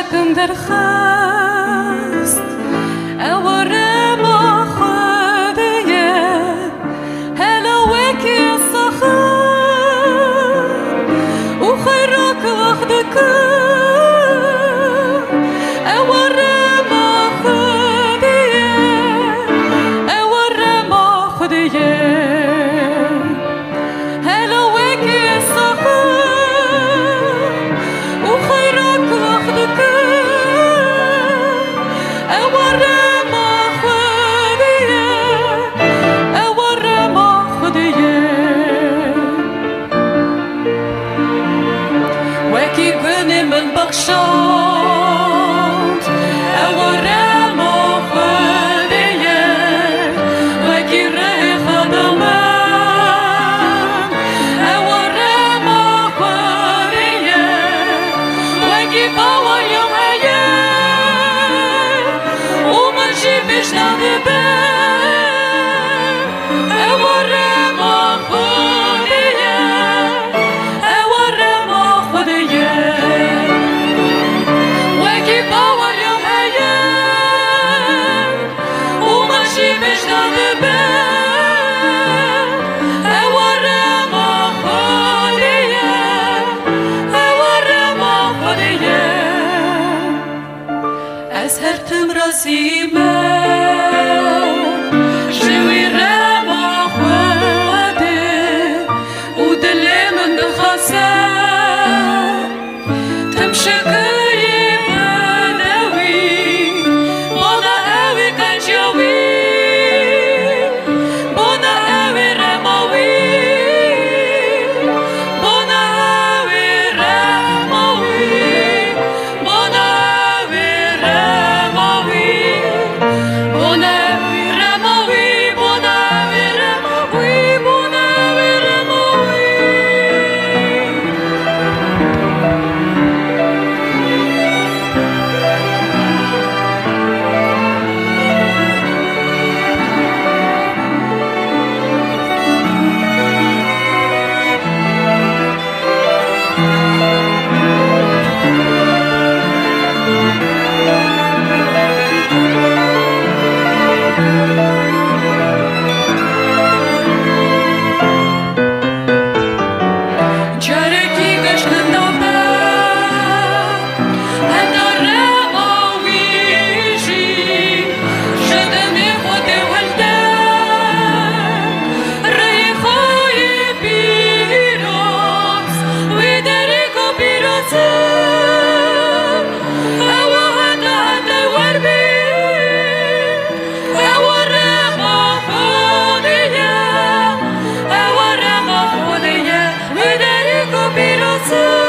شکن در خست اواره ما خودیه هلاوکی سخن و خیرک وقت کن اواره ما خودیه اواره ما خودیه هلاوکی سخن و خیرک وقت کن بخشاد اواره ما خودیه وکی ره خدمن اواره ما خودیه وکی باوریم هیه و من چی بشنده به اواره ما خودیه اواره ما خودیه از هر تم راسیمه جوی رما خواده و دل من دخاسه تم شکای بدوی بانا اوی کنجاوی بانا اوی رماوی بانا اوی رماوی بانا to